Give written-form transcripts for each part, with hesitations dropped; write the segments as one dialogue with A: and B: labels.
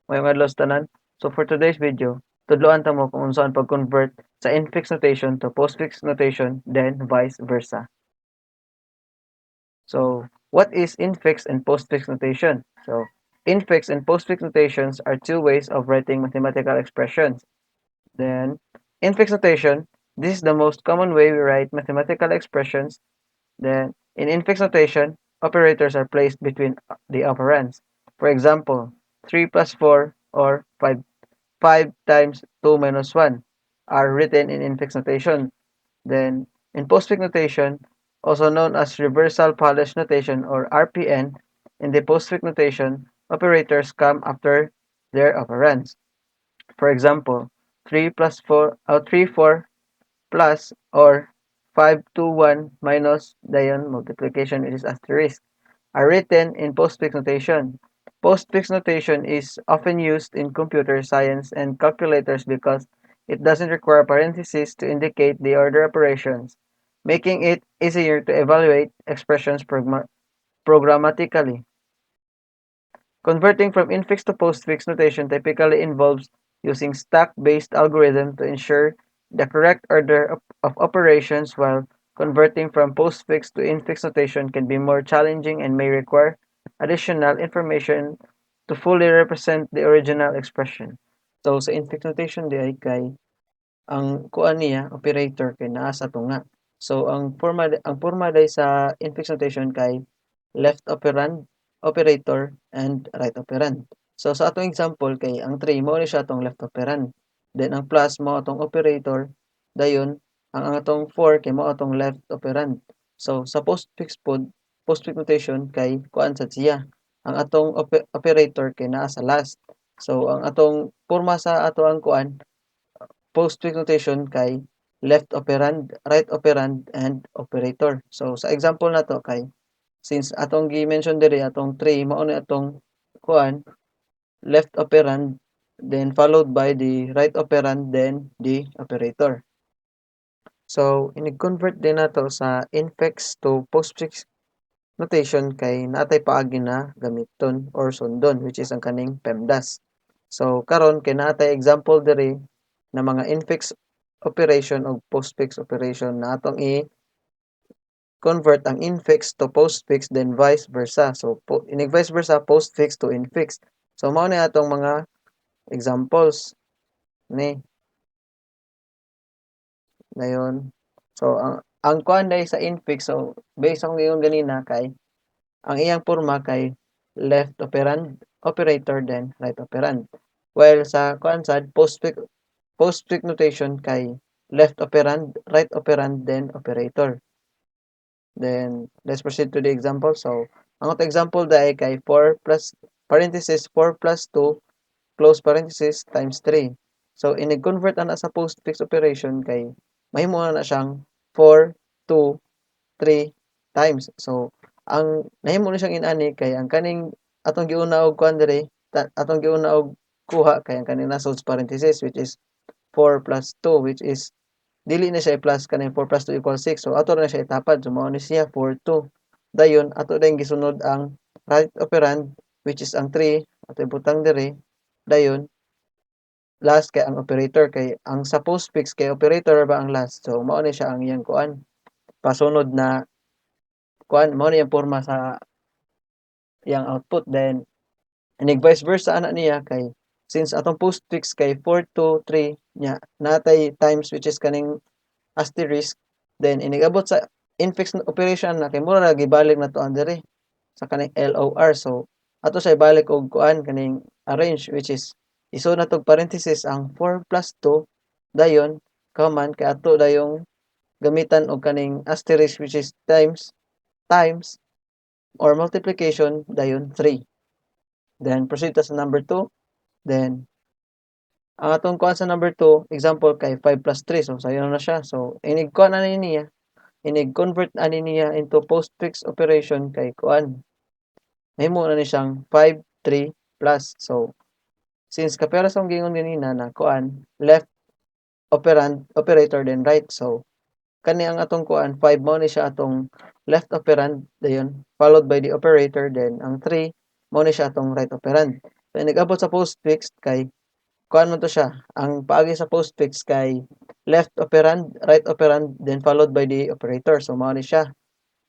A: Mayong adlaw sa tanan. So for today's video, tudloan ta mo kung unsaon pag-convert sa infix notation to postfix notation, then vice versa. So what is infix and postfix notation? So infix and postfix notations are two ways of writing mathematical expressions. Then infix notation, this is the most common way we write mathematical expressions. Then in infix notation, operators are placed between the operands. For example, 3 plus 4 or 5 times 2 minus 1 are written in infix notation. Then, in postfix notation, also known as reversal polish notation or RPN, in the postfix notation, operators come after their operands. For example, 3 plus 4, 3, 4 plus or 5, 2, 1 minus, dayon multiplication is asterisk, are written in postfix notation. Postfix notation is often used in computer science and calculators because it doesn't require parentheses to indicate the order operations, making it easier to evaluate expressions programmatically. Converting from infix to postfix notation typically involves using stack-based algorithm to ensure the correct order of operations, while converting from postfix to infix notation can be more challenging and may require additional information to fully represent the original expression. So sa infix notation di ay kay ang kuan niya operator kay naa sa tunga. So ang forma day sa infix notation kay left operand, operator, and right operand. So sa atong example kay ang 3 mao ni siya atong left operand. Then ang plus mao atong operator, dayon ang atong 4 kay mao atong left operand. So sa postfix notation kay kuan sad siya. Ang atong operator kay naa sa last. So ang atong porma sa ato ang kuan postfix notation kay left operand, right operand, and operator. So sa example nato kay since atong gi-mention diri atong 3 mao ni atong kuan left operand, then followed by the right operand, then the operator. So ini-convert din nato sa infix to postfix notation kay naatay paagi na gamiton or sundon, which is ang kaning PEMDAS. So karon kay naatay example diri na mga infix operation o postfix operation na atong i-convert ang infix to postfix, then vice versa. So inig vice versa postfix to infix. So mao ni atong mga examples ni dayon. So ang kuan day sa infix, so based on yung ganina kay ang iyang porma kay left operand, operator, then right operand. While sa kuan sad postfix notation kay left operand, right operand, then operator. Then let's proceed to the example. So ang atong example dai kay 4 plus parenthesis 4 plus 2 close parenthesis times 3. So ini-convert ana sa postfix operation kay mahimo na siyang 4, 2, 3 times. So ang nahimo na siyang inani kay ang kaning atong giuna og kuan diri, atong giuna og kuha kay ang kaning nasa parenthesis, which is 4 plus 2, which is dili na siya i-plus kaning 4 plus 2 equals 6. So ato na siya itapad. So mao ni siya 4, 2. Dayon ato dayong gisunod ang right operand, which is ang 3 ato ibutang diri. Dayon last kay ang operator, kay ang sa postfix kay operator ba ang last. So mao ni siya ang iyang kuan pasunod na kuan, mao ni ang porma sa iyang output. Then inig vice versa ana niya kay since atong postfix kay 4, 2, 3 nya natay times, which is kaning asterisk, then inigabot sa infix operation na kay mura na gibalik na to diri sa kaning LOR. So ato siya ibalik og kuan kaning arrange, which is iso na tog parenthesis ang 4 plus 2, dayon kaman kay ato dayong gamitan og kaning asterisk, which is times or multiplication, dayon 3. Then proceed ta sa number 2. Then ang atong kuan sa number 2 example kay 5 plus 3. So sayo na siya. So inig kuan ani niya, inig-convert ani niya into postfix operation kay kuan. Mahimo na ni siyang 5, 3 plus. So since kapera sa gingon ganina na kuan left operand, operator, then right. So kani ang atong kuan 5 mao ni siya atong left operand, dayon followed by the operator, then ang 3 mao ni siya atong right operand. So nag-abot sa postfix kay kuhaan man to siya, ang paagi sa postfix kay left operand, right operand, then followed by the operator. So mao ni siya.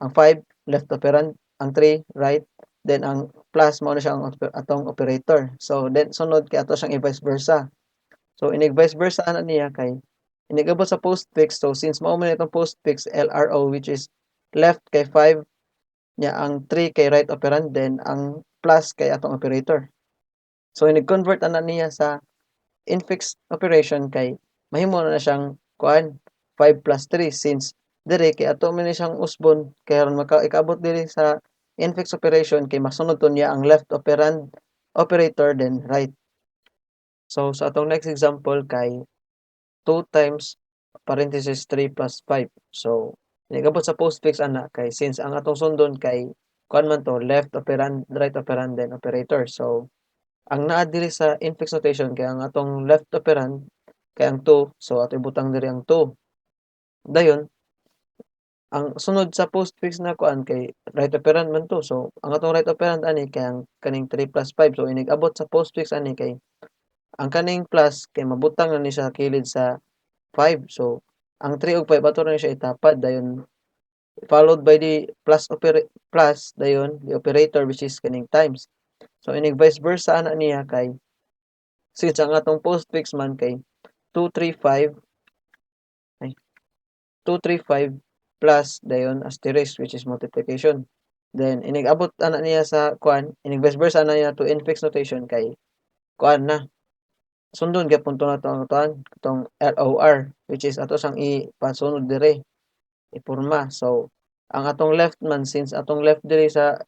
A: Ang 5 left operand, ang 3 right, then ang plus mao na siya ang atong operator. So then sunod kay ato siyang i-vice versa. So inig vice versa ana niya kay inigabot sa postfix. So since mao man itong postfix LRO which is left kay 5 nya ang 3 kay right operand, then ang plus kay atong operator. So inig-convert ana niya sa infix operation kay mahimo na siyang kuan 5 plus 3 since diri kay ato man ni siyang usbon kay aron ikaabot diri sa infix operation kay masunod to niya ang left operand operator then right. So sa atong next example kay 2 times parenthesis 3 plus 5. So nagabot sa postfix ana kay since ang atong sundon kay kuan man to left operand, right operand, then operator. So ang naa diri sa infix notation kay ang atong left operand kay ang 2, so ato ibutang diri ang 2. Dayon ang sunod sa postfix na kuan kay right operand man 'to. So ang atong right operand ani kay ang kaning 3 plus 5. So inig-abot sa postfix ani kay ang kaning plus kay mabutang na ni sa kilid sa 5. So ang 3 ug 5 ato na ni siya itapad dayon followed by the plus dayon the operator which is kaning times. So inig vice versa ana niya kay since ang atong postfix man kay 235 ay 235 plus dayon asterisk which is multiplication. Then inig-abot ana niya sa kuan, inig vice versa ana niya to infix notation kay kuan na. Sundon gyapon to nato ang kuan, itong LOR which is ato sang ipasunod diri, iporma. So ang atong left man since atong left diri sa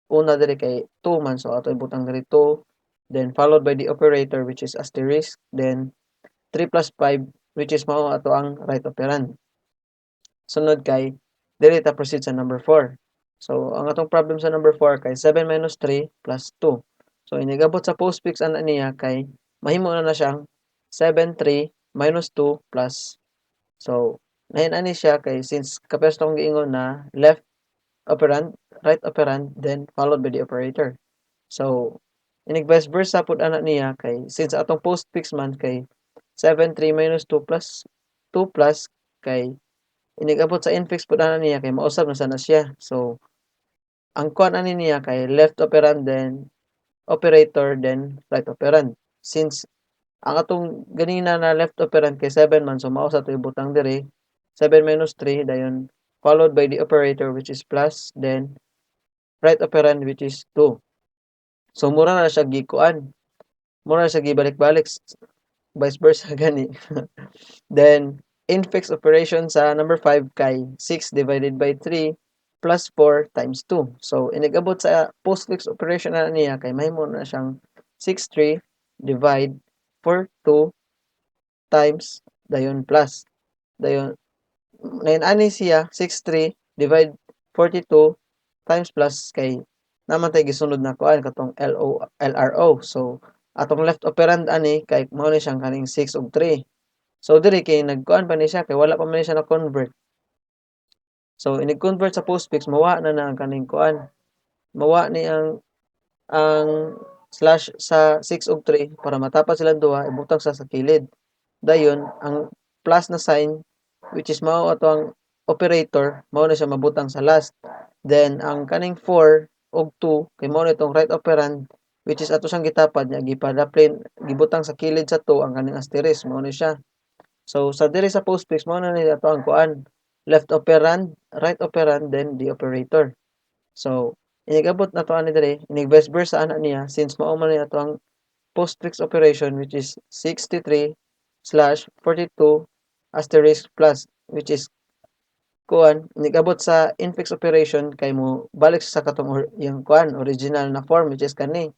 A: una diri kay 2 man, so ato ibutang diri 2, then followed by the operator which is asterisk, then 3 plus 5 which is mao ato ang right operand. Sunod kay dili ta proceed sa number 4. So ang atong problem sa number 4 kay 7 minus 3 plus 2. So inigabot sa postfix ana niya kay mahimo na siyang 7 3 minus 2 plus. So nahin-ani siya kay since kapos tong giingon na left operand, right operand, then followed by the operator. So inig vice versa pud ana niya kay since atong postfix man kay 7 3 minus 2 plus 2 plus kay inigabot sa infix pud ana niya kay mausab na sana siya. So ang kuan ani niya kay left operand then operator then right operand. Since ang atong ganina na left operand kay 7 man, so mao sa to ibutang diri 7 minus 3 dayon followed by the operator which is plus, then right operand which is 2. So mura na siya gikuan, mura na siya gibalik-balik vice versa gani. Then infix operation sa number 5 kay 6 divided by 3 plus 4 times 2. So inigabot sa postfix operation na niya kay mahimo na siyang 6 3 divide 4 2 times dayon plus. Dayon ngayon ani siya 6 3 divide 42 times plus kay naman tay gisunod na kuan katong LRO. So atong left operand ani kay mao ni siyang kaning 6 ug 3. So diri kay nagkuan pa ni siya kay wala pa man siya na-convert. So inig-convert sa postfix mawa na ang kaning kuan. Mawa ni ang slash sa 6 ug 3 para matapat silang duha ibutang sa kilid. Dayon ang plus na sign which is mao ato ang operator mao na siya mabutang sa last. Then ang kaning 4 ug 2 kay mao nitong right operand which is ato siyang gitapad nya gipadaplin gibutang sa kilid sa 2 ang kaning asterisk mao ni siya. So sa diri sa postfix mao na ni ato ang kuan left operand, right operand, then the operator. So inigabot na to ani diri inig vice versa ana niya since mao man ni ato ang postfix operation which is 63 slash 42 asterisk plus which is kuan nigabot sa infix operation kay mo balik sa katong yung kuan original na form which is kani.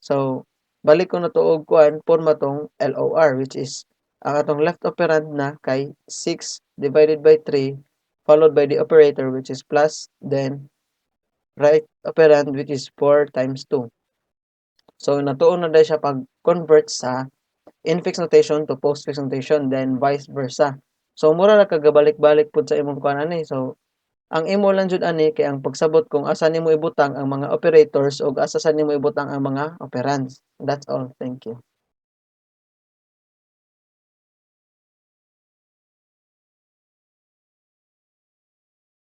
A: So balik ko na to og kuan porma tong LOR which is ang atong left operand na kay 6 divided by 3 followed by the operator which is plus, then right operand which is 4 times 2. So natuon na dai siya pag-convert sa infix notation to postfix notation then vice versa. So mura ra kagabalik-balik pud sa imong kuan ani. So ang imo lang jud ani kay ang pagsabot kung asa nimo ibutang ang mga operators ug asa sa nimo ibutang ang mga operands. That's all, thank you.